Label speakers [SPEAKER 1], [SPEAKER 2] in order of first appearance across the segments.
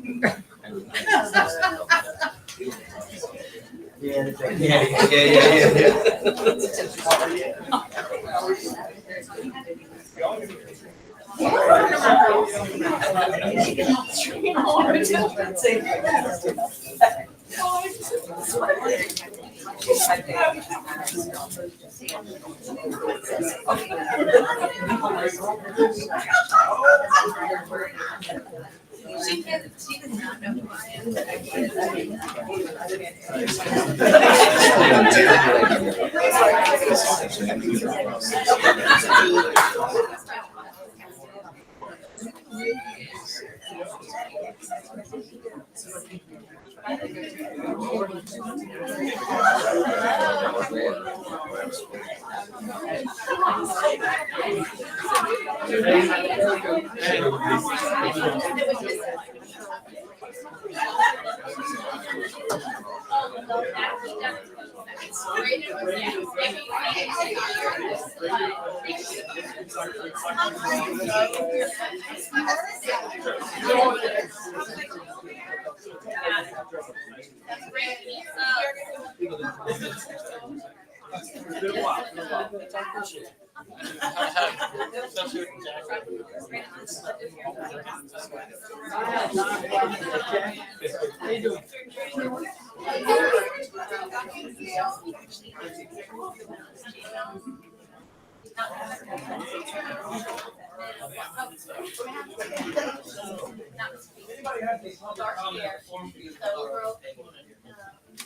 [SPEAKER 1] She does not know who I am.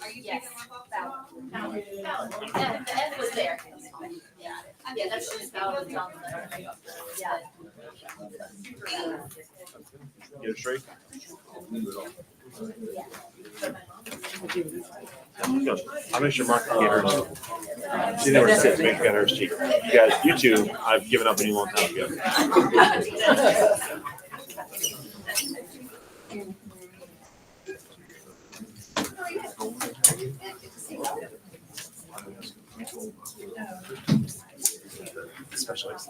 [SPEAKER 1] Are you taking one off that? No. Yeah, the end was there. Yeah, that's just how it's on the. Yeah.
[SPEAKER 2] Get it straight. I'll make sure Mark can get hers. She never sits, make get hers cheap. You guys, you two, I've given up on you a long time ago. Specialized.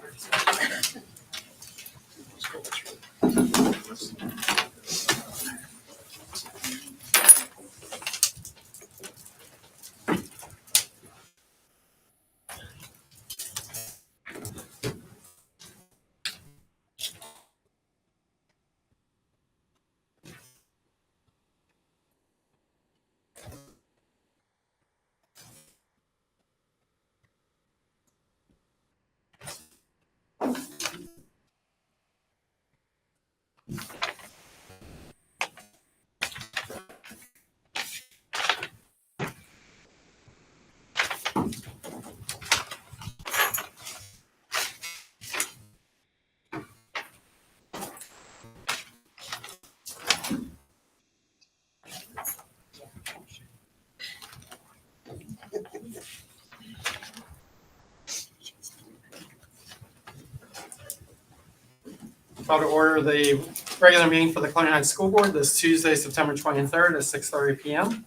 [SPEAKER 3] Call to order the regular meeting for the Colonial Heights School Board this Tuesday, September 23rd at 6:30 p.m.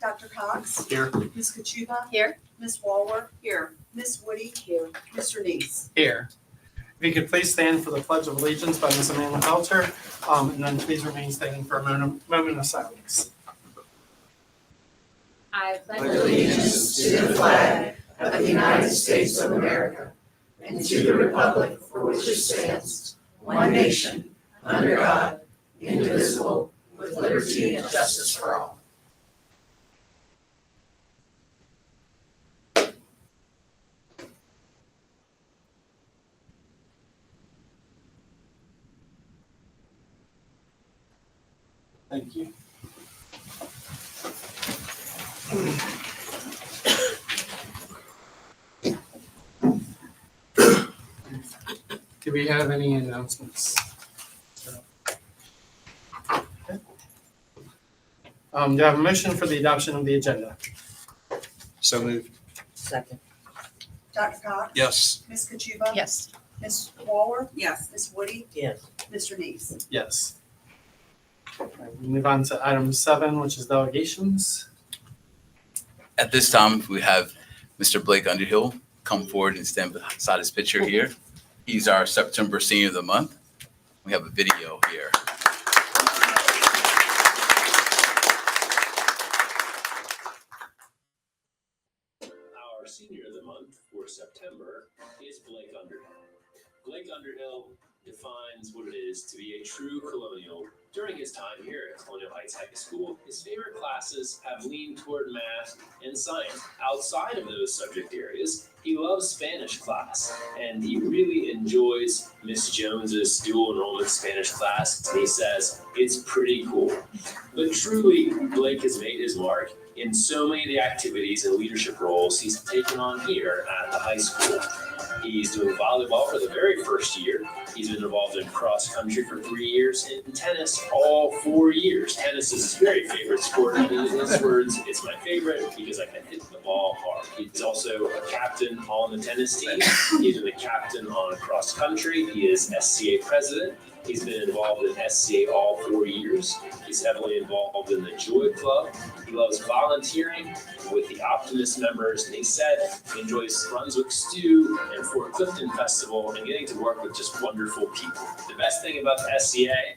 [SPEAKER 4] Dr. Cox?
[SPEAKER 3] Here.
[SPEAKER 4] Ms. Kachuba?
[SPEAKER 1] Here.
[SPEAKER 4] Ms. Walworth? Here. Ms. Woody? Here. Mr. Neese?
[SPEAKER 3] Here. If you could please stand for the Pledge of Allegiance by Ms. Amanda Felter, and then please remain standing for a moment of silence.
[SPEAKER 1] I pledge
[SPEAKER 5] Allegiance to the flag of the United States of America and to the republic for which it stands, one nation, under God, indivisible, with liberty and justice for all.
[SPEAKER 3] Thank you. Do we have any announcements? Okay. Do I have a motion for the adoption of the agenda?
[SPEAKER 6] So moved.
[SPEAKER 5] Second.
[SPEAKER 4] Dr. Cox?
[SPEAKER 6] Yes.
[SPEAKER 4] Ms. Kachuba?
[SPEAKER 1] Yes.
[SPEAKER 4] Ms. Walworth?
[SPEAKER 5] Yes.
[SPEAKER 4] Ms. Woody?
[SPEAKER 5] Yes.
[SPEAKER 4] Mr. Neese?
[SPEAKER 3] Yes. We move on to item 7, which is delegations.
[SPEAKER 7] At this time, we have Mr. Blake Underhill come forward and stand beside his picture here. He's our September Senior of the Month. We have a video here.
[SPEAKER 8] Our senior of the month for September is Blake Underhill. Blake Underhill defines what it is to be a true colonial. During his time here at Colonial Heights High School, his favorite classes have leaned toward math and science. Outside of those subject areas, he loves Spanish class, and he really enjoys Miss Jones's dual enrollment Spanish class. And he says it's pretty cool. But truly, Blake has made his mark in so many of the activities and leadership roles he's taken on here at the high school. He's doing volleyball for the very first year. He's been involved in cross country for 3 years and tennis all 4 years. Tennis is his very favorite sport. In his words, it's my favorite because I can hit the ball hard. He's also a captain on the tennis team. He's been a captain on cross country. He is SCA president. He's been involved in SCA all 4 years. He's heavily involved in the Joy Club. He loves volunteering with the Optimist members, and he said he enjoys Brunswick Stew and Fort Clifton Festival and getting to work with just wonderful people. The best thing about the SCA,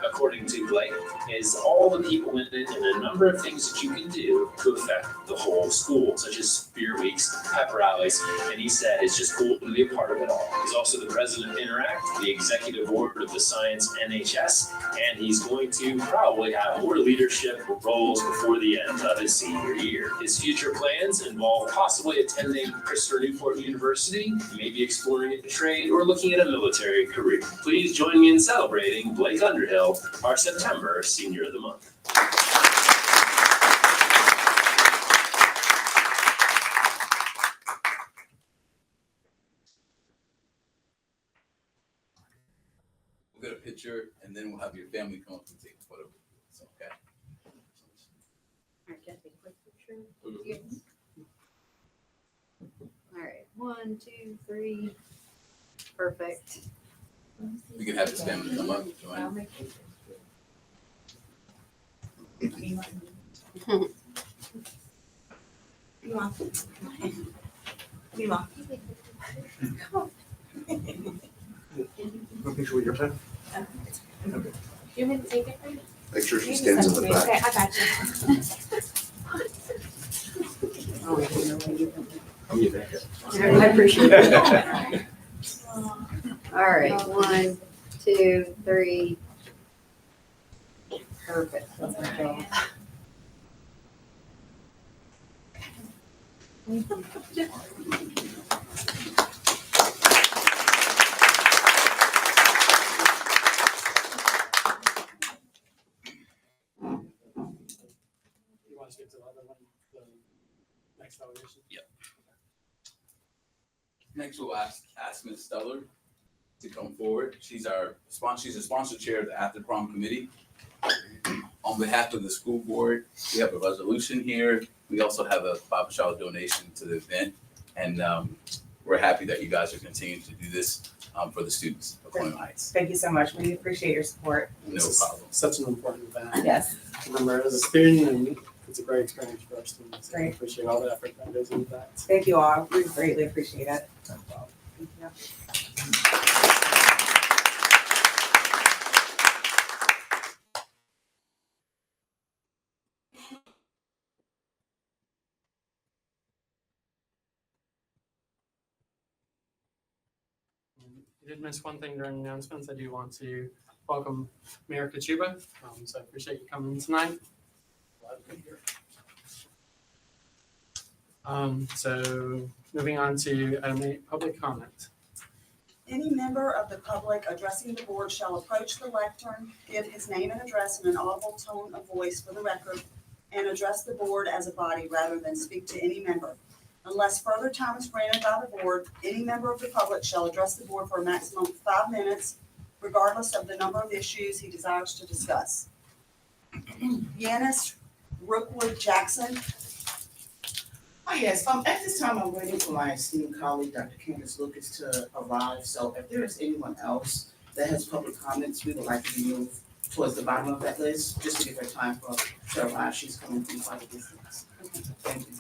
[SPEAKER 8] according to Blake, is all the people in it and a number of things that you can do to affect the whole school, such as Spear Weeks, pep rallies, and he said it's just cool to be a part of it all. He's also the president of Interact, the executive board of the Science NHS, and he's going to probably have more leadership roles before the end of his senior year. His future plans involve possibly attending Christopher Newport University, maybe exploring a trade, or looking at a military career. Please join me in celebrating Blake Underhill, our September Senior of the Month.
[SPEAKER 7] We'll get a picture and then we'll have your family come up and take a photo. So, okay.
[SPEAKER 9] All right, can I take a quick picture? Yes. All right, 1, 2, 3. Perfect.
[SPEAKER 7] We can have his family come up and join.
[SPEAKER 2] A picture with your pen?
[SPEAKER 1] You want me to take it for you?
[SPEAKER 5] Make sure she stands in the back.
[SPEAKER 1] Okay, I got you.
[SPEAKER 2] I'm getting that.
[SPEAKER 9] I appreciate it. All right, 1, 2, 3. Perfect. That's my job.
[SPEAKER 3] You want to skip to the other one, the next elevation?
[SPEAKER 7] Next, we'll ask Ms. Steller to come forward. She's a sponsor chair of the After Prom Committee. On behalf of the school board, we have a resolution here. We also have a $5 donation to the event. And we're happy that you guys are continuing to do this for the students of Colonial Heights.
[SPEAKER 10] Thank you so much. We appreciate your support.
[SPEAKER 7] No
[SPEAKER 3] This is
[SPEAKER 7] problem.
[SPEAKER 3] Such an important event.
[SPEAKER 10] Yes.
[SPEAKER 3] Remember, as a student, and it's a great experience for our students. I
[SPEAKER 10] Great.
[SPEAKER 3] appreciate all the effort that goes into that.
[SPEAKER 10] Thank you all. We greatly appreciate it. Thank you.
[SPEAKER 3] You did miss one thing during the announcements. I do want to welcome Mayor Kachuba. So I appreciate you coming tonight. Glad to be here. So moving on to item 8, public comment.
[SPEAKER 4] Any member of the public addressing the board shall approach the lectern, give his name and address in an audible tone of voice for the record, and address the board as a body rather than speak to any member. Unless further time is granted by the board, any member of the public shall address the board for a maximum of 5 minutes, regardless of the number of issues he desires to discuss. Yanis Rookwood Jackson.
[SPEAKER 11] Hi, yes, at this time, I'm waiting for my esteemed colleague, Dr. Candace Lucas, to arrive. So if there is anyone else that has public comments, we would like to move towards the bottom of that list, just to give her time for to arrive. She's coming from quite a distance. Thank you.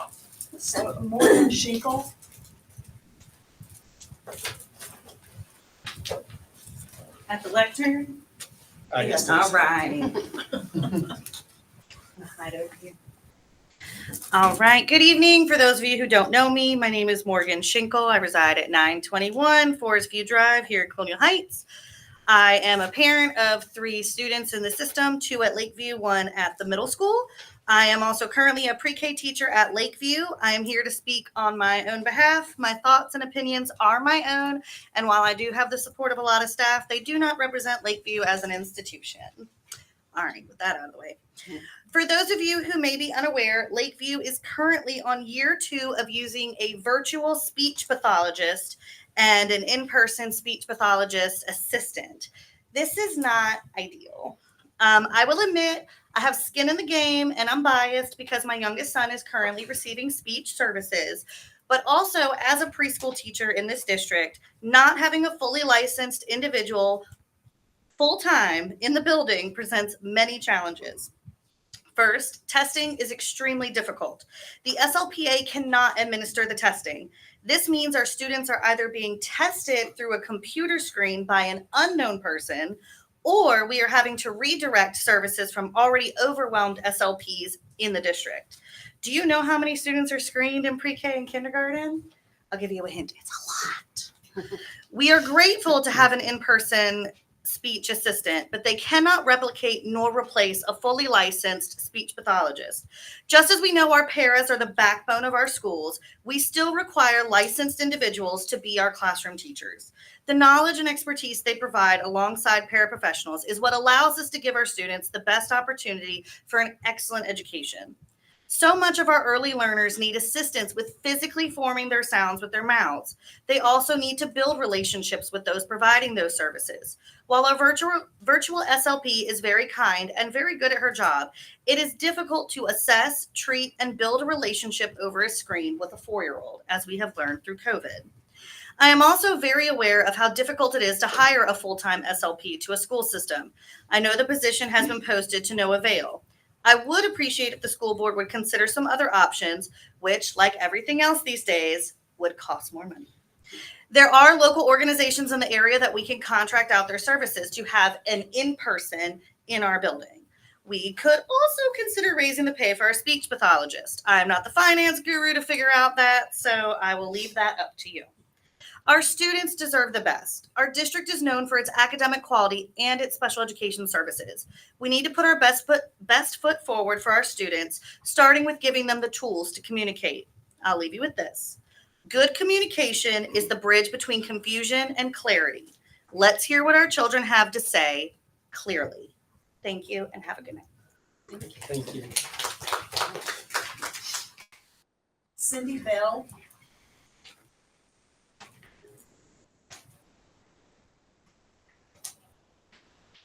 [SPEAKER 4] So Morgan Shinkle.
[SPEAKER 10] At the lectern?
[SPEAKER 11] Yes,
[SPEAKER 10] All right. Right over here. All right, good evening. For those of you who don't know me, my name is Morgan Schinkel. I reside at 921 Forest View Drive here in Colonial Heights. I am a parent of 3 students in the system, 2 at Lakeview, 1 at the middle school. I am also currently a pre-K teacher at Lakeview. I am here to speak on my own behalf. My thoughts and opinions are my own, and while I do have the support of a lot of staff, they do not represent Lakeview as an institution. All right, with that out of the way. For those of you who may be unaware, Lakeview is currently on year 2 of using a virtual speech pathologist and an in-person speech pathologist assistant. This is not ideal. I will admit I have skin in the game and I'm biased because my youngest son is currently receiving speech services. But also as a preschool teacher in this district, not having a fully licensed individual full-time in the building presents many challenges. First, testing is extremely difficult. The SLPA cannot administer the testing. This means our students are either being tested through a computer screen by an unknown person, or we are having to redirect services from already overwhelmed SLPs in the district. Do you know how many students are screened in pre-K and kindergarten? I'll give you a hint. It's a lot. We are grateful to have an in-person speech assistant, but they cannot replicate nor replace a fully licensed speech pathologist. Just as we know our paras are the backbone of our schools, we still require licensed individuals to be our classroom teachers. The knowledge and expertise they provide alongside paraprofessionals is what allows us to give our students the best opportunity for an excellent education. So much of our early learners need assistance with physically forming their sounds with their mouths. They also need to build relationships with those providing those services. While our virtual SLP is very kind and very good at her job, it is difficult to assess, treat, and build a relationship over a screen with a 4-year-old, as we have learned through COVID. I am also very aware of how difficult it is to hire a full-time SLP to a school system. I know the position has been posted to no avail. I would appreciate if the school board would consider some other options, which, like everything else these days, would cost more money. There are local organizations in the area that we can contract out their services to have an in-person in our building. We could also consider raising the pay for our speech pathologist. I'm not the finance guru to figure out that, so I will leave that up to you. Our students deserve the best. Our district is known for its academic quality and its special education services. We need to put our best foot forward for our students, starting with giving them the tools to communicate. I'll leave you with this. Good communication is the bridge between confusion and clarity. Let's hear what our children have to say clearly. Thank you and have a good night.
[SPEAKER 3] Thank you.
[SPEAKER 4] Cindy Bell.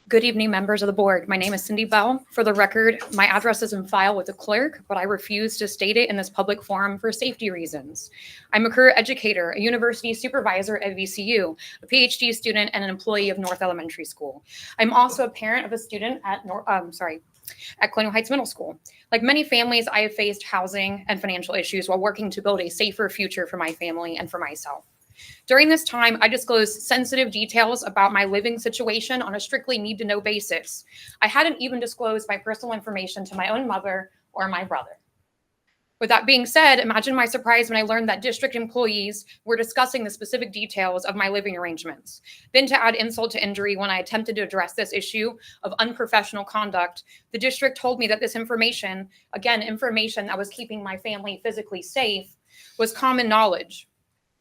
[SPEAKER 12] Good evening, members of the board. My name is Cindy Bell. For the record, my address is in file with the clerk, but I refuse to state it in this public forum for safety reasons. I'm a career educator, a university supervisor at VCU, a PhD student, and an employee of North Elementary School. I'm also a parent of a student at Colonial Heights Middle School. Like many families, I have faced housing and financial issues while working to build a safer future for my family and for myself. During this time, I disclosed sensitive details about my living situation on a strictly need-to-know basis. I hadn't even disclosed my personal information to my own mother or my brother. With that being said, imagine my surprise when I learned that district employees were discussing the specific details of my living arrangements. Then to add insult to injury, when I attempted to address this issue of unprofessional conduct, the district told me that this information, again, information that was keeping my family physically safe, was common knowledge.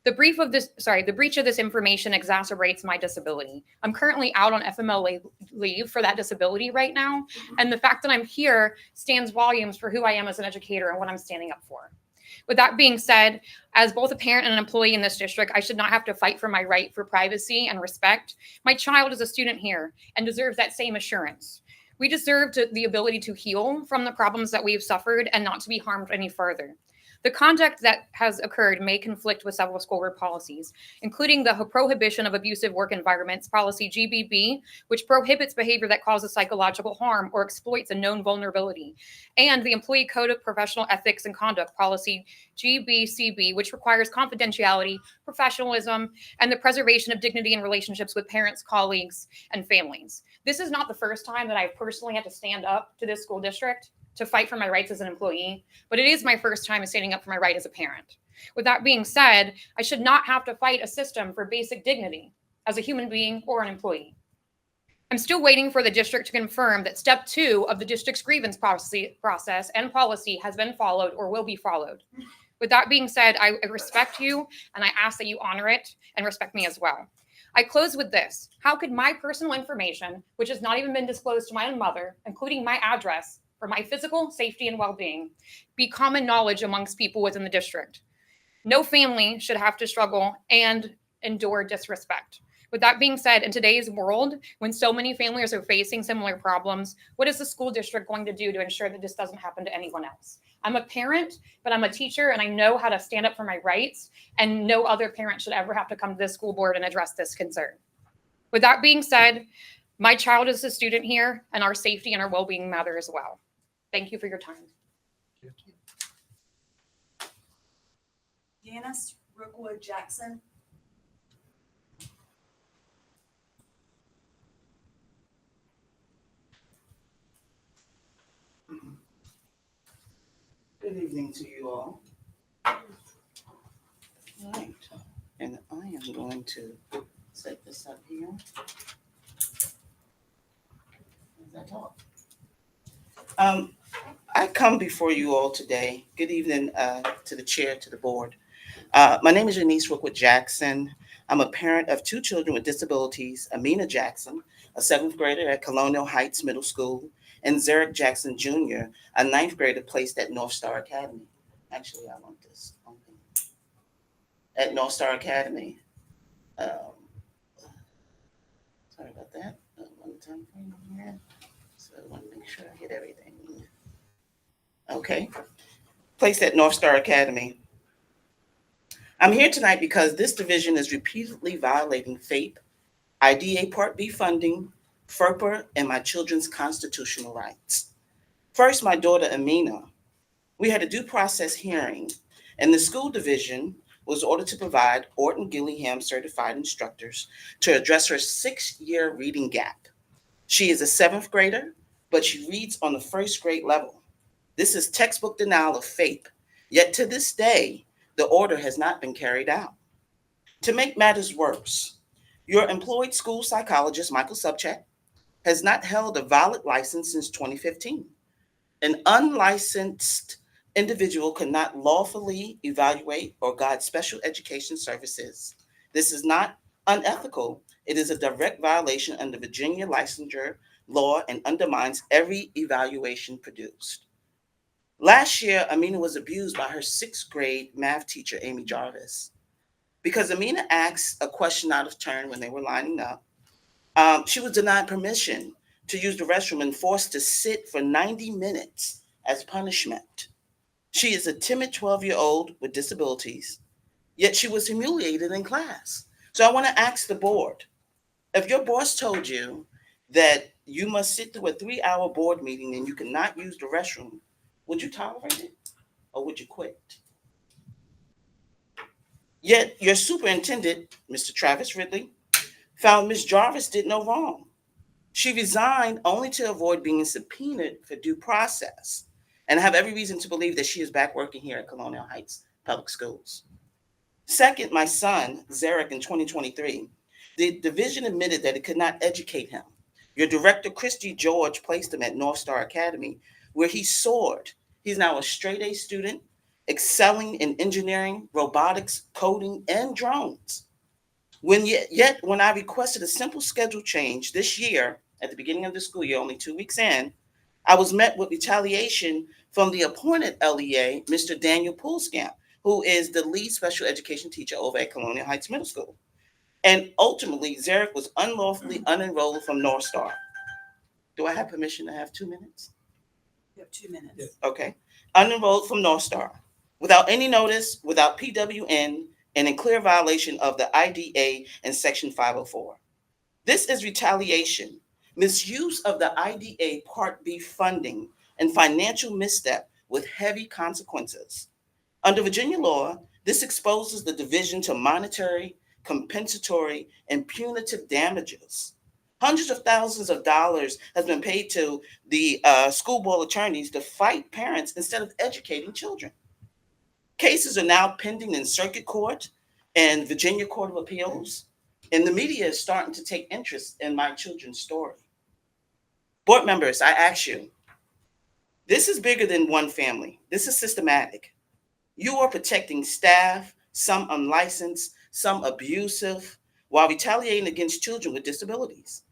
[SPEAKER 12] The breach of this information exacerbates my disability. I'm currently out on FMLA leave for that disability right now, and the fact that I'm here stands volumes for who I am as an educator and what I'm standing up for. With that being said, as both a parent and an employee in this district, I should not have to fight for my right for privacy and respect. My child is a student here and deserves that same assurance. We deserve the ability to heal from the problems that we've suffered and not to be harmed any further. The conduct that has occurred may conflict with several school board policies, including the Prohibition of Abusive Work Environments Policy GBB, which prohibits behavior that causes psychological harm or exploits a known vulnerability, and the Employee Code of Professional Ethics and Conduct Policy GBCB, which requires confidentiality, professionalism, and the preservation of dignity in relationships with parents, colleagues, and families. This is not the first time that I've personally had to stand up to this school district to fight for my rights as an employee, but it is my first time standing up for my right as a parent. With that being said, I should not have to fight a system for basic dignity as a human being or an employee. I'm still waiting for the district to confirm that step 2 of the district's grievance process and policy has been followed or will be followed. With that being said, I respect you and I ask that you honor it and respect me as well. I close with this. How could my personal information, which has not even been disclosed to my own mother, including my address, for my physical safety and well-being, be common knowledge amongst people within the district? No family should have to struggle and endure disrespect. With that being said, in today's world, when so many families are facing similar problems, what is the school district going to do to ensure that this doesn't happen to anyone else? I'm a parent, but I'm a teacher, and I know how to stand up for my rights, and no other parent should ever have to come to this school board and address this concern. With that being said, my child is a student here, and our safety and our well-being matter as well. Thank you for your time.
[SPEAKER 4] Janice Rookwood Jackson.
[SPEAKER 11] Good evening to you all. All right, and I am going to set this up here. As I talk. I come before you all today. Good evening to the chair, to the board. My name is Janice Rookwood Jackson. I'm a parent of 2 children with disabilities, Amina Jackson, a 7th grader at Colonial Heights Middle School, and Zarek Jackson Jr., a 9th grader placed at North Star Academy. Actually, I want this at North Star Academy. Sorry about that. One time frame here. So I want to make sure I hit everything. Okay. Placed at North Star Academy. I'm here tonight because this division is repeatedly violating FAPE, IDA Part B funding, FERPA, and my children's constitutional rights. First, my daughter Amina. We had a due process hearing, and the school division was ordered to provide Orton Gillingham certified instructors to address her 6-year reading gap. She is a 7th grader, but she reads on the 1st grade level. This is textbook denial of FAPE, yet to this day, the order has not been carried out. To make matters worse, your employed school psychologist, Michael Subcheck, has not held a valid license since 2015. An unlicensed individual cannot lawfully evaluate or guide special education services. This is not unethical. It is a direct violation under Virginia licensure law and undermines every evaluation produced. Last year, Amina was abused by her 6th grade math teacher, Amy Jarvis. Because Amina asked a question out of turn when they were lining up, she was denied permission to use the restroom and forced to sit for 90 minutes as punishment. She is a timid 12-year-old with disabilities, yet she was humiliated in class. So I want to ask the board, if your boss told you that you must sit through a 3-hour board meeting and you cannot use the restroom, would you tolerate it or would you quit? Yet your superintendent, Mr. Travis Ridley, found Ms. Jarvis did no wrong. She resigned only to avoid being subpoenaed for due process, and I have every reason to believe that she is back working here at Colonial Heights Public Schools. Second, my son, Zarek, in 2023, the division admitted that it could not educate him. Your director, Christy George, placed him at North Star Academy, where he soared. He's now a straight A student, excelling in engineering, robotics, coding, and drones. Yet when I requested a simple schedule change this year, at the beginning of the school year, only 2 weeks in, I was met with retaliation from the appointed LEA, Mr. Daniel Poolskamp, who is the lead special education teacher over at Colonial Heights Middle School. And ultimately, Zarek was unlawfully unenrolled from North Star. Do I have permission to have 2 minutes?
[SPEAKER 4] You have 2 minutes.
[SPEAKER 11] Okay. Unenrolled from North Star. without any notice, without PWN, and in clear violation of the IDA and Section 504. This is retaliation, misuse of the IDA Part B funding, and financial misstep with heavy consequences. Under Virginia law, this exposes the division to monetary, compensatory, and punitive damages. Hundreds of thousands of dollars has been paid to the school board attorneys to fight parents instead of educating children. Cases are now pending in circuit court and Virginia Court of Appeals, and the media is starting to take interest in my children's story. Board members, I ask you, this is bigger than one family. This is systematic. You are protecting staff, some unlicensed, some abusive, while retaliating against children with disabilities.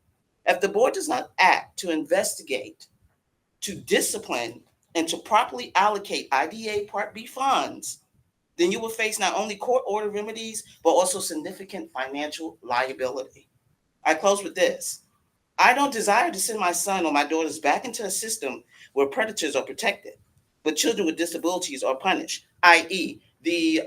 [SPEAKER 11] If the board does not act to investigate, to discipline, and to properly allocate IDA Part B funds, then you will face not only court order remedies, but also significant financial liability. I close with this. I don't desire to send my son or my daughters back into a system where predators are protected, but children with disabilities are punished, i.e., the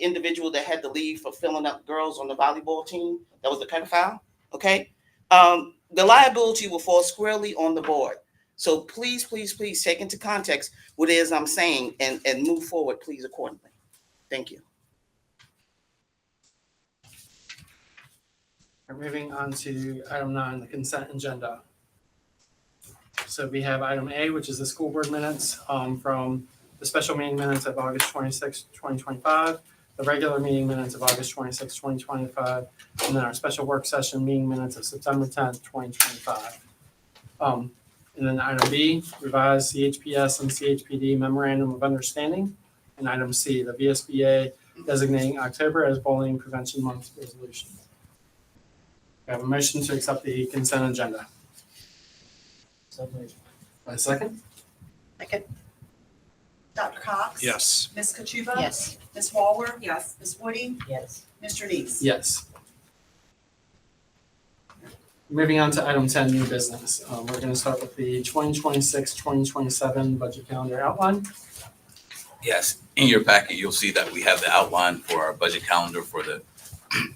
[SPEAKER 11] individual that had to leave for filling up girls on the volleyball team, that was the pedophile, okay? The liability will fall squarely on the board. So please, please, please take into context what it is I'm saying and move forward, please, accordingly. Thank you.
[SPEAKER 3] We're moving on to item 9, the consent agenda. So we have item A, which is the school board minutes from the special meeting minutes of August 26, 2025, the regular meeting minutes of August 26, 2025, and then our special work session meeting minutes of September 10th, 2025. And then item B, revised CHPS and CHPD memorandum of understanding. And item C, the VSBA designating October as bullying prevention month resolution. We have a motion to accept the consent agenda. A second?
[SPEAKER 4] Second. Dr. Cox?
[SPEAKER 6] Yes.
[SPEAKER 4] Ms. Kachuba?
[SPEAKER 9] Yes.
[SPEAKER 4] Ms. Walworth?
[SPEAKER 9] Yes.
[SPEAKER 4] Ms. Woody?
[SPEAKER 9] Yes.
[SPEAKER 4] Mr. Neese?
[SPEAKER 3] Yes. Moving on to item 10, new business. We're going to start with the 2026-2027 budget calendar outline.
[SPEAKER 7] Yes, in your packet, you'll see that we have the outline for our budget calendar for the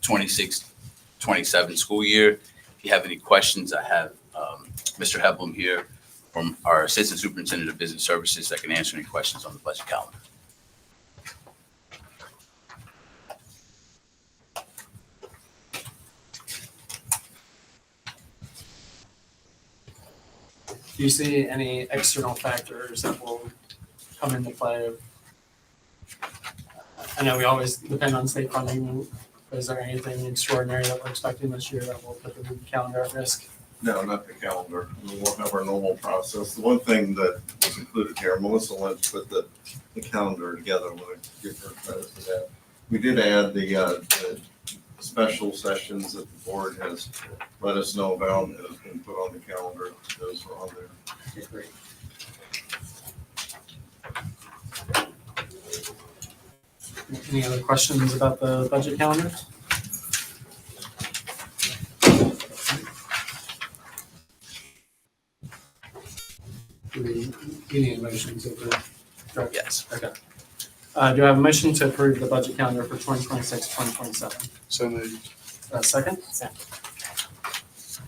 [SPEAKER 7] 26-27 school year. If you have any questions, I have Mr. Heblum here from our Assistant Superintendent of Business Services that can answer any questions on the budget calendar.
[SPEAKER 3] Do you see any external factors that will come into play? I know we always depend on state funding. Is there anything extraordinary that we're expecting this year that will put the calendar at risk?
[SPEAKER 13] No, not the calendar. We'll have our normal process. The one thing that was included here, Melissa Lynch put the calendar together. I'm going to give her credit for that. We did add the special sessions that the board has let us know about and has been put on the calendar. Those are on there.
[SPEAKER 3] Okay, great. Any other questions about the budget calendar? Do we need a motion to approve?
[SPEAKER 7] Yes.
[SPEAKER 3] Okay. Do I have a motion to approve the budget calendar for 2026-2027?
[SPEAKER 6] So moved.
[SPEAKER 3] Second?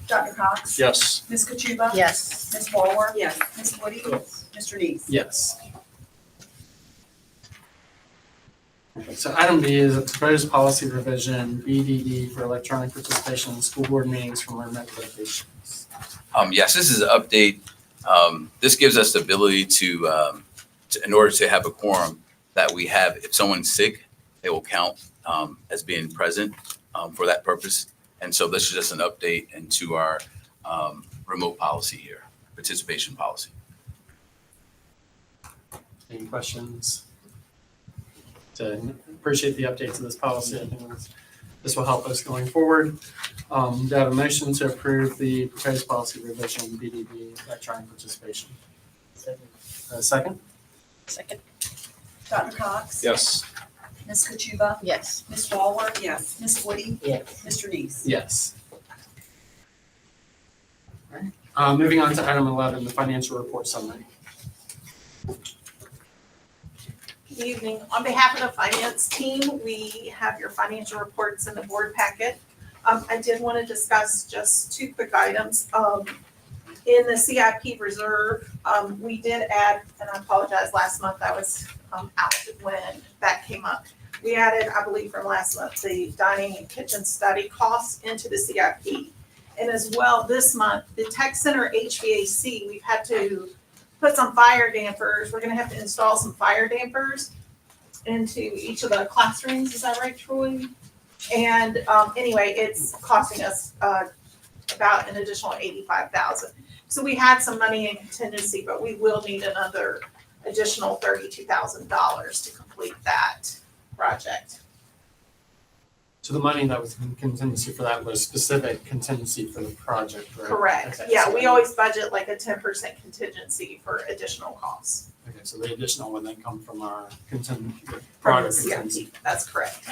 [SPEAKER 4] Dr. Cox?
[SPEAKER 6] Yes.
[SPEAKER 4] Ms. Kachuba?
[SPEAKER 9] Yes.
[SPEAKER 4] Ms. Walworth?
[SPEAKER 9] Yes.
[SPEAKER 4] Ms. Woody?
[SPEAKER 9] Yes.
[SPEAKER 4] Mr. Neese?
[SPEAKER 3] Yes. So item B is a proposed policy revision, BDD, for electronic participation in school board meetings from remote locations.
[SPEAKER 7] Yes, this is an update. This gives us the ability to, in order to have a quorum, that we have, if someone's sick, they will count as being present for that purpose. And so this is just an update into our remote policy here, participation policy.
[SPEAKER 3] Any questions? So appreciate the update to this policy. I think this will help us going forward. Do I have a motion to approve the proposed policy revision, BDB, electronic participation? Second?
[SPEAKER 4] Second. Dr. Cox?
[SPEAKER 6] Yes.
[SPEAKER 4] Ms. Kachuba?
[SPEAKER 9] Yes.
[SPEAKER 4] Ms. Walworth? Yes. Ms. Woody?
[SPEAKER 9] Yes.
[SPEAKER 4] Mr. Neese?
[SPEAKER 3] Yes. All right. Moving on to item 11, the financial report summary.
[SPEAKER 14] Good evening. On behalf of the finance team, we have your financial reports in the board packet. I did want to discuss just two quick items. In the CIP reserve, we did add, and I apologize, last month I was out when that came up. We added, I believe from last month, the dining and kitchen study costs into the CIP. And as well, this month, the tech center HVAC, we've had to put some fire dampers. We're gonna have to install some fire dampers into each of the classrooms. Is that right, Troy? And anyway, it's costing us about an additional $85,000. So we had some money in contingency, but we will need another additional $32,000 to complete that project.
[SPEAKER 3] So the money that was in contingency for that was specific contingency for the project, right?
[SPEAKER 14] Correct.
[SPEAKER 3] Okay,
[SPEAKER 14] Yeah,
[SPEAKER 3] so-
[SPEAKER 14] we always budget like a 10% contingency for additional costs.
[SPEAKER 3] Okay, so the additional would then come from our contingency,
[SPEAKER 14] From the
[SPEAKER 3] product
[SPEAKER 14] CIP.
[SPEAKER 3] contingency.
[SPEAKER 14] That's correct.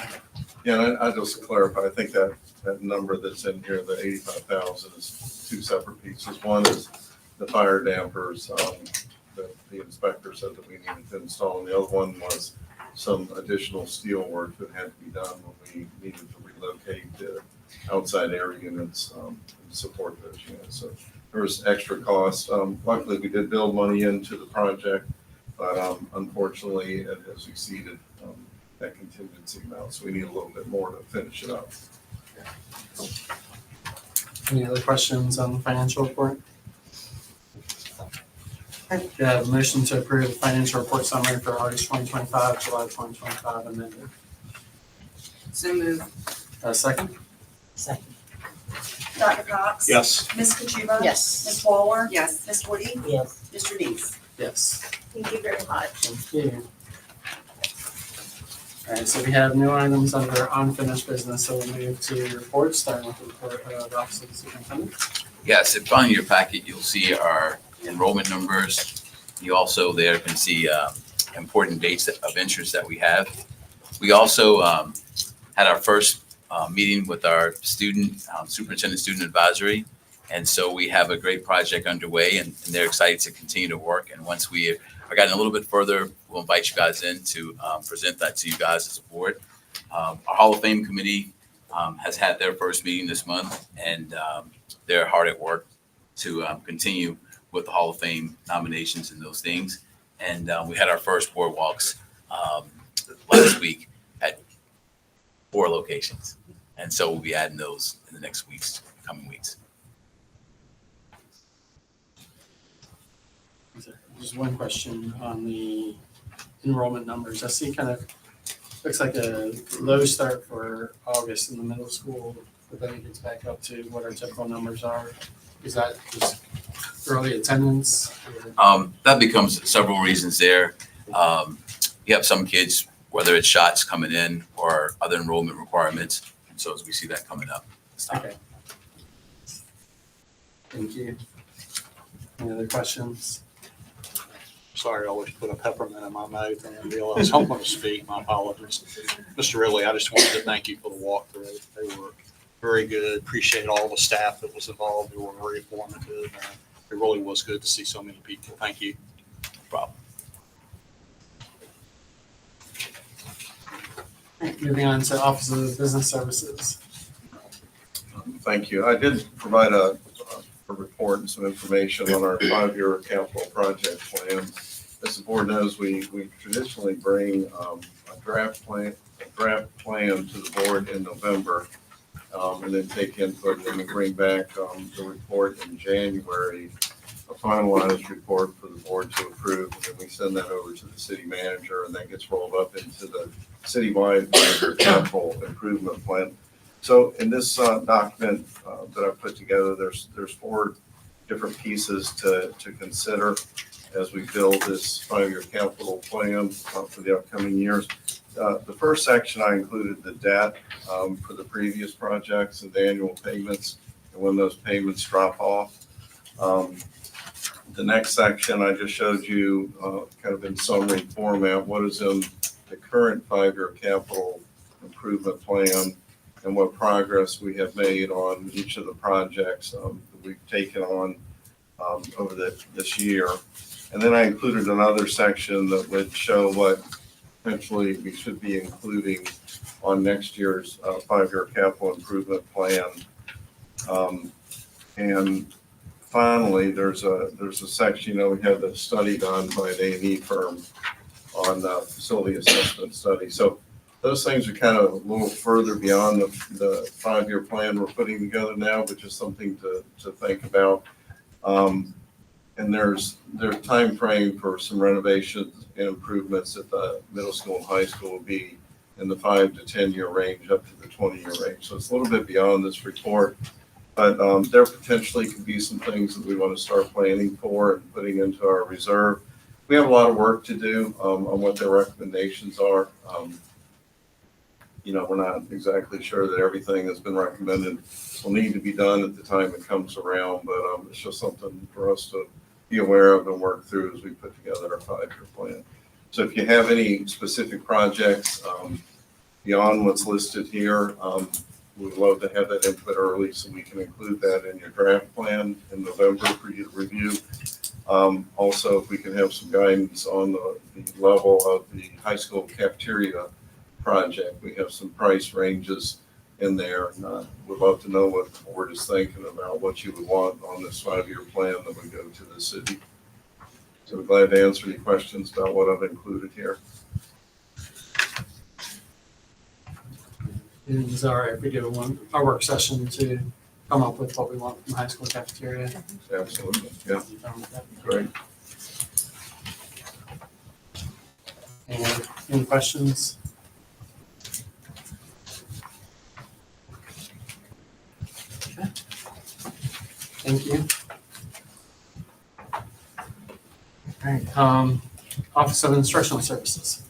[SPEAKER 13] Yeah, and I just to clarify, I think that number that's in here, the 85,000 is two separate pieces. One is the fire dampers, that the inspector said that we needed to install, and the other one was some additional steel work that had to be done when we needed to relocate the outside air units, and support those units. So there was extra cost. Luckily, we did build money into the project, but unfortunately, it has exceeded that contingency amount, so we need a little bit more to finish it up.
[SPEAKER 3] Any other questions on the financial report? Okay, do I have a motion to approve the financial report summary for August 2025, July 2025 amended?
[SPEAKER 11] So move.
[SPEAKER 3] Second?
[SPEAKER 11] Second.
[SPEAKER 4] Dr. Cox?
[SPEAKER 6] Yes.
[SPEAKER 4] Ms. Kajuba?
[SPEAKER 11] Yes.
[SPEAKER 4] Ms. Waller?
[SPEAKER 11] Yes.
[SPEAKER 4] Ms. Woody?
[SPEAKER 11] Yes.
[SPEAKER 4] Mr. Dees?
[SPEAKER 3] Yes.
[SPEAKER 14] Thank you very much.
[SPEAKER 3] Thank you. All right, so we have new items under unfinished business, so we'll move to reports, starting with the report of the Office of the Superintendent.
[SPEAKER 7] Yes, if on your packet, you'll see our enrollment numbers. You also there can see important dates of interest that we have. We also had our first meeting with our superintendent student advisory. And so we have a great project underway, and they're excited to continue to work. And once we are getting a little bit further, we'll invite you guys in to present that to you guys as a board. Our Hall of Fame committee has had their first meeting this month, and they're hard at work to continue with the Hall of Fame nominations and those things. And we had our first board walks last week at 4 locations. And so we'll be adding those in the next coming weeks.
[SPEAKER 3] Just one question on the enrollment numbers. I see kind of, looks like a low start for August in the middle school, but then it gets back up to what our typical numbers are. Is that just early attendance?
[SPEAKER 7] That becomes several reasons there. You have some kids, whether it's shots coming in or other enrollment requirements. And so as we see that coming up, it's not.
[SPEAKER 3] Okay. Thank you. Any other questions?
[SPEAKER 6] Sorry, I always put a peppermint in my mouth and then realize I'm going to speak. My apologies. Mr. Ridley, I just wanted to thank you for the walkthrough. They were very good. Appreciate all the staff that was involved. They were very informative. It really was good to see so many people. Thank you.
[SPEAKER 7] No problem.
[SPEAKER 3] Moving on to Office of Business Services.
[SPEAKER 13] Thank you. I did provide a report and some information on our 5-year capital project plan. As the board knows, we traditionally bring a draft plan to the board in November, and then take input, and then we bring back the report in January, a finalized report for the board to approve, and then we send that over to the city manager, and that gets rolled up into the citywide 5-year capital improvement plan. So in this document that I put together, there's 4 different pieces to consider as we build this 5-year capital plan for the upcoming years. The first section, I included the debt for the previous projects and the annual payments and when those payments drop off. The next section, I just showed you kind of in summary format, what is in the current 5-year capital improvement plan and what progress we have made on each of the projects that we've taken on over this year. And then I included another section that would show what potentially we should be including on next year's 5-year capital improvement plan. And finally, there's a section, we had the study done by an A&E firm on facility assessment study. So those things are kind of a little further beyond the 5-year plan we're putting together now, but just something to think about. And there's time frame for some renovations and improvements at the middle school and high school will be in the 5 to 10 year range up to the 20-year range. So it's a little bit beyond this report, but there potentially could be some things that we want to start planning for and putting into our reserve. We have a lot of work to do on what their recommendations are. We're not exactly sure that everything that's been recommended will need to be done at the time it comes around, but it's just something for us to be aware of and work through as we put together our 5-year plan. So if you have any specific projects beyond what's listed here, we'd love to have that input early so we can include that in your draft plan in November for you to review. Also, if we can have some guidance on the level of the high school cafeteria project. We have some price ranges in there. And we'd love to know what the board is thinking about what you would want on this 5-year plan that would go to the city. So we're glad to answer any questions about what I've included here.
[SPEAKER 3] Is it all right if we do our work session to come up with what we want from high school cafeteria?
[SPEAKER 13] Absolutely, yeah. Great.
[SPEAKER 3] Any questions? Okay. Thank you. All right, Office of Instructional Services.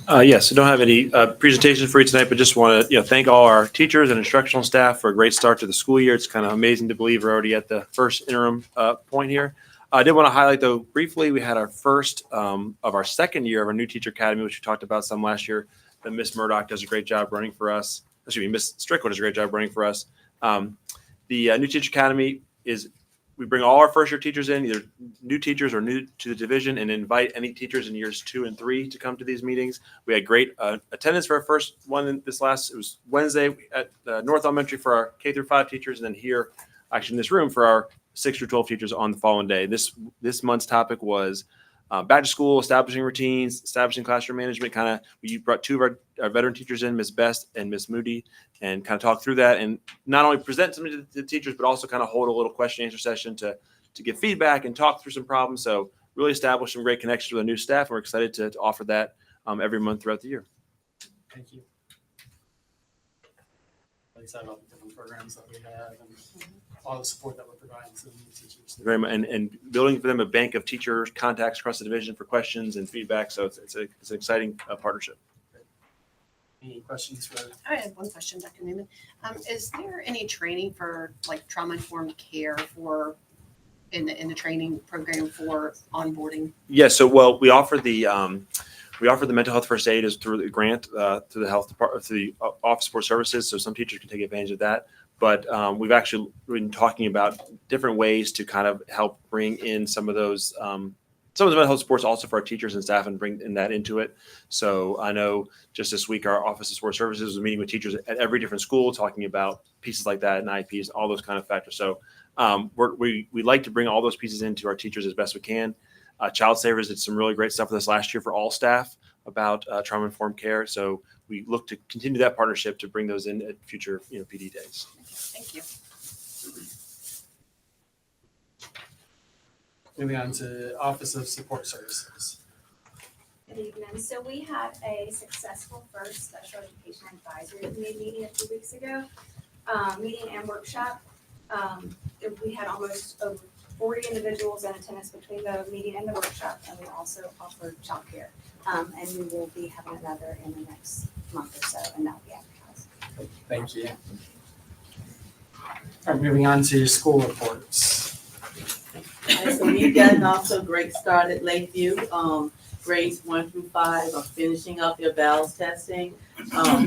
[SPEAKER 2] Yes, I don't have any presentations for you tonight, but just want to thank all our teachers and instructional staff for a great start to the school year. It's kind of amazing to believe we're already at the first interim point here. I did want to highlight, though, briefly, we had our first of our second year of our new teacher academy, which we talked about some last year. That Miss Murdoch does a great job running for us. Excuse me, Miss Strickland does a great job running for us. The new teacher academy is, we bring all our first year teachers in, either new teachers or new to the division, and invite any teachers in years 2 and 3 to come to these meetings. We had great attendance for our first one it was Wednesday at North Elementary for our K through 5 teachers, and then here, actually in this room, for our 6 through 12 teachers on the following day. This month's topic was back to school, establishing routines, establishing classroom management. We brought 2 of our veteran teachers in, Ms. Best and Ms. Moody, and kind of talk through that and not only present something to the teachers, but also kind of hold a little question and answer session to give feedback and talk through some problems. So really establish some great connections with the new staff. And we're excited to offer that every month throughout the year.
[SPEAKER 3] Thank you. Excited about the different programs that we have and all the support that we're providing to the new teachers.
[SPEAKER 2] Very much, and building for them a bank of teacher contacts across the division for questions and feedback. So it's an exciting partnership.
[SPEAKER 3] Any questions for?
[SPEAKER 15] I have one question, Dr. Newman. Is there any training for like trauma-informed care in the training program for onboarding?
[SPEAKER 2] Yes. So, well, we offer the mental health first aid is through the grant through the health department, through the Office of Support Services. So some teachers can take advantage of that. But we've actually been talking about different ways to kind of help bring in some of those. Some of the mental health supports also for our teachers and staff and bring that into it. So I know just this week, our Office of Support Services was meeting with teachers at every different school, talking about pieces like that and IEPs, all those kind of factors. So we like to bring all those pieces into our teachers as best we can. Child Savers did some really great stuff with us last year for all staff about trauma-informed care. So we look to continue that partnership to bring those in at future PD days.
[SPEAKER 15] Thank you.
[SPEAKER 3] Moving on to Office of Support Services.
[SPEAKER 16] Good evening. So we had a successful first special education advisory committee meeting a few weeks ago, meeting and workshop. We had almost over 40 individuals in attendance between the meeting and the workshop, and we also offered childcare. And we will be having another in the next month or so, and that'll be advertised.
[SPEAKER 3] Thank you. All right, moving on to school reports.
[SPEAKER 5] So we've gotten off to a great start at Lakeview. Grades 1 through 5 are finishing up their BALS testing.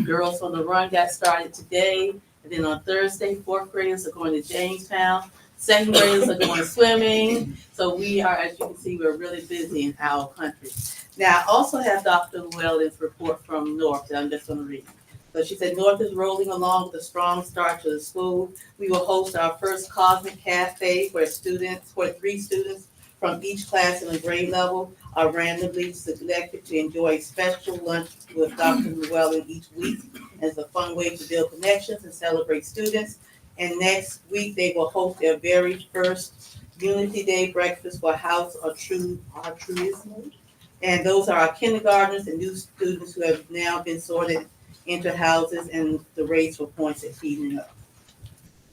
[SPEAKER 5] Girls on the Run got started today. And then on Thursday, 4th graders are going to Jamestown. 2nd graders are going swimming. So So we are, as you can see, we're really busy in our country. Now, I also have Dr. Llewellyn's report from North that I'm just gonna read. So she said, North is rolling along with a strong start to the school. We will host our first Cosmic Cafe where 3 students from each class in the grade level are randomly selected to enjoy a special lunch with Dr. Llewellyn each week as a fun way to build connections and celebrate students. And next week, they will host their very first Unity Day breakfast for House Altruism. And those are our kindergartners and new students who have now been sorted into houses, and the rates for points are heating up.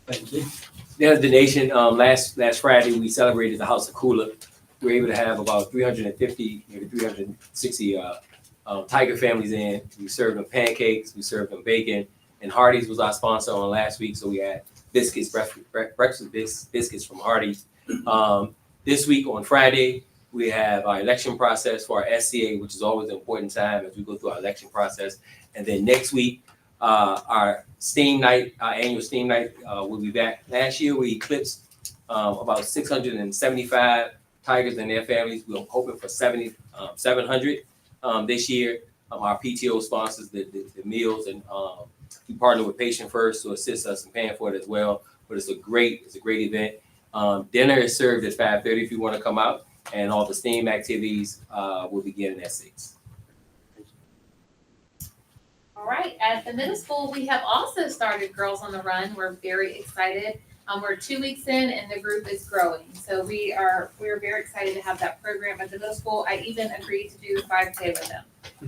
[SPEAKER 17] Thank you. There's the nation. Last Friday, we celebrated the House of Kula. We were able to have about 350, maybe 360 Tiger families in. We served them pancakes, we served them bacon, and Hardee's was our sponsor on last week. So we had biscuits, breakfast biscuits from Hardee's. This week on Friday, we have our election process for our SCA, which is always an important time as we go through our election process. And then next week, our STEAM night, our annual STEAM night, will be back. Last year, we eclipsed about 675 Tigers and their families. We're hoping for 700 this year. Our PTO sponsors the meals, and we partner with Patient First to assist us in paying for it as well. But it's a great event. Dinner is served at 5:30 if you want to come out, and all the STEAM activities will begin at 6.
[SPEAKER 1] All right, at the middle school, we have also started Girls on the Run. We're very excited. We're 2 weeks in and the group is growing. So we're very excited to have that program at the middle school. I even agreed to do the 5K with them.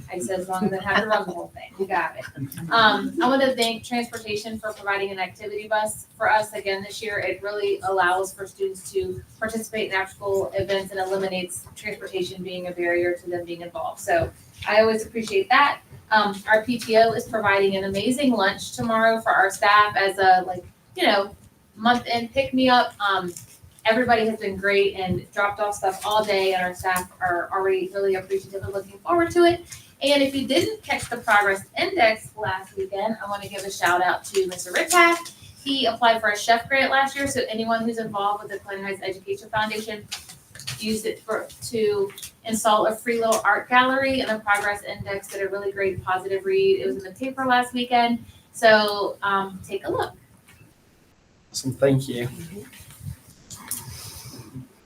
[SPEAKER 1] I said, as long as I have to run the whole thing, we got it. I want to thank Transportation for providing an activity bus for us again this year. It really allows for students to participate in after-school events and eliminates transportation being a barrier to them being involved. So I always appreciate that. Our PTO is providing an amazing lunch tomorrow for our staff as a month end pick me up. Everybody has been great and dropped off stuff all day, and our staff are already really appreciative and looking forward to it. And if you didn't catch the Progress Index last weekend, I want to give a shout out to Mr. Rickpath. He applied for a chef grant last year, so anyone who's involved with the Clinton Heights Education Foundation used it to install a free little art gallery, and the Progress Index did a really great positive read. It was in the paper last weekend, so take a look.
[SPEAKER 3] Awesome, thank you.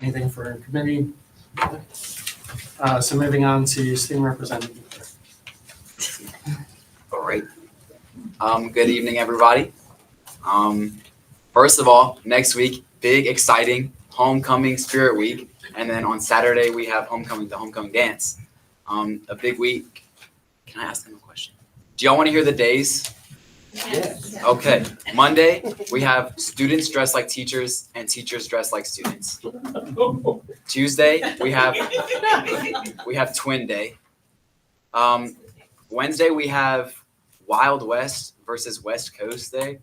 [SPEAKER 3] Anything for committee? So moving on to student representative.
[SPEAKER 18] All right. Good evening, everybody. First of all, next week, big, exciting homecoming spirit week. And then on Saturday, we have the homecoming dance. A big week. Can I ask them a question? Do y'all want to hear the days?
[SPEAKER 1] Yes.
[SPEAKER 18] Okay. Monday, we have students dressed like teachers and teachers dressed like students. Tuesday, we have Twin Day. Wednesday, we have Wild West versus West Coast Day.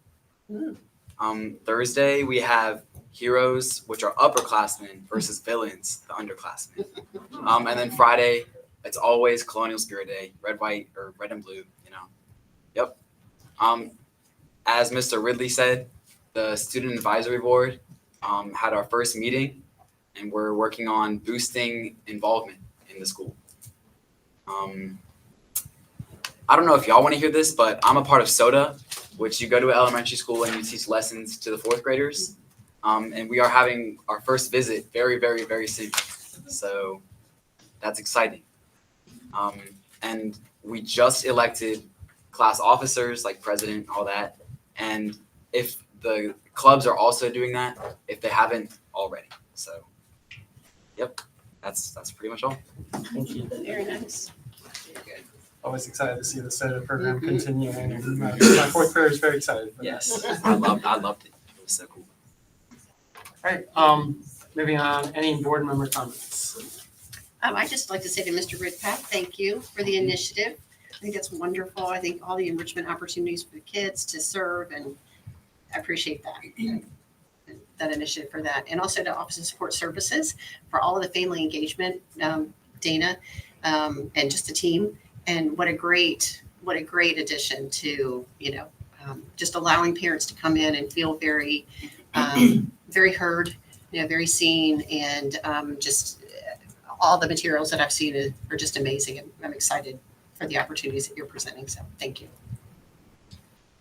[SPEAKER 18] Thursday, we have Heroes, which are upperclassmen, versus Villains, the underclassmen. And then Friday, it's always Colonial Spirit Day, red, white, or red and blue, Yep. As Mr. Ridley said, the Student Advisory Board had our first meeting, and we're working on boosting involvement in the school. I don't know if y'all want to hear this, but I'm a part of SOTA, which you go to elementary school and you teach lessons to the 4th graders. And we are having our first visit very, very, very soon. So that's exciting. And we just elected class officers like president, all that. And if the clubs are also doing that, if they haven't already. So, yep, that's pretty much all.
[SPEAKER 3] Thank you.
[SPEAKER 15] Very nice.
[SPEAKER 3] Always excited to see the SOTA program continuing. And my 4th grader is very excited for
[SPEAKER 18] Yes,
[SPEAKER 3] that.
[SPEAKER 18] I loved it. It was so cool.
[SPEAKER 3] All right, moving on, any board member comments?
[SPEAKER 15] I'd just like to say to Mr. Ridpath, thank you for the initiative. I think that's wonderful. I think all the enrichment opportunities for the kids to serve, and I appreciate that initiative for that. And also to Office of Support Services for all of the family engagement, Dana, and just the team. And what a great addition to, just allowing parents to come in and feel very, very heard, very seen, and just all the materials that I've seen are just amazing, and I'm excited for the opportunities that you're presenting, so thank you.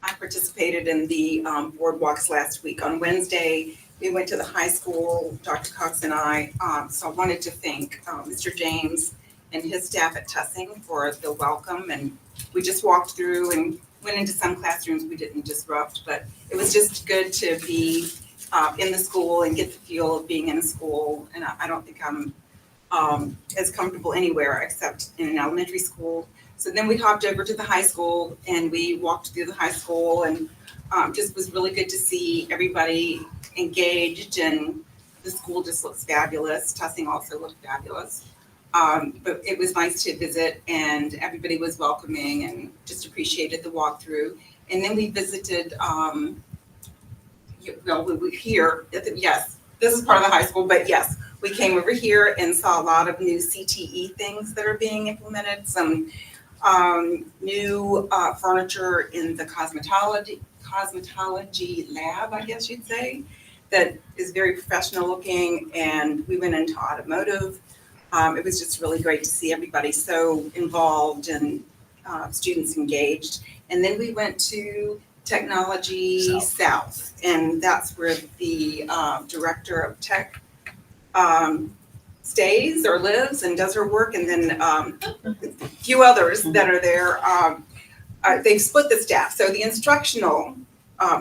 [SPEAKER 19] I participated in the boardwalks last week. On Wednesday, we went to the high school, Dr. Cox and I. So I wanted to thank Mr. James and his staff at Tussing for the welcome. And we just walked through and went into some classrooms we didn't disrupt, but it was just good to be in the school and get the feel of being in a school. And I don't think I'm as comfortable anywhere except in an elementary school. So then we hopped over to the high school and we walked through the high school, and just was really good to see everybody engaged, and the school just looks fabulous. Tussing also looked fabulous. But it was nice to visit, and everybody was welcoming and just appreciated the walkthrough. And then we visited, we here, yes, this is part of the high school, but yes, we came over here and saw a lot of new CTE things that are being implemented, some new furniture in the cosmetology lab, I guess you'd say, that is very professional looking. And we went into automotive. It was just really great to see everybody so involved and students engaged. And then we went to Technology South, and that's where the director of tech stays or lives and does her work, and then a few others that are there. They've split the staff, so the instructional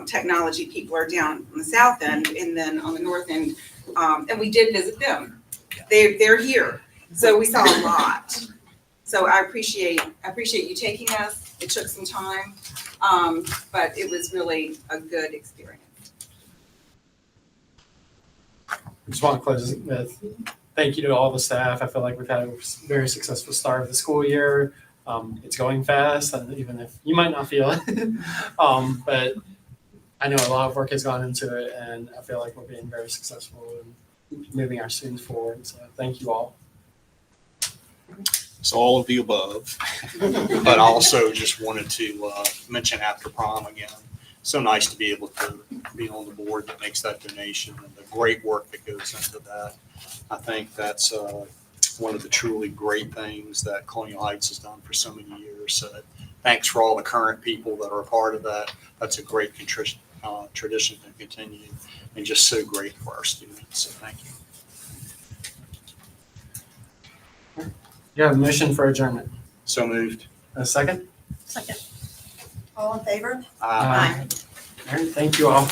[SPEAKER 19] technology people are down on the south end, and then on the north end, and we did visit them. They're here, so we saw a lot. So I appreciate you taking us. It took some time, but it was really a good experience.
[SPEAKER 3] I just want to close with thank you to all the staff. I feel like we've had a very successful start of the school year. It's going fast, and even if you might not feel it, but I know a lot of work has gone into it, and I feel like we're being very successful in moving our students forward. So thank you all.
[SPEAKER 6] So all of the above, but I also just wanted to mention after prom again. So nice to be able to be on the board that makes that donation, and the great work that goes into that. I think that's one of the truly great things that Colonial Heights has done for so many years. So thanks for all the current people that are a part of that. That's a great tradition to continue, and just so great for our students. So thank you.
[SPEAKER 3] You have a motion for adjournment.
[SPEAKER 6] So moved.
[SPEAKER 3] A second?
[SPEAKER 4] All in favor?
[SPEAKER 3] All right, thank you all.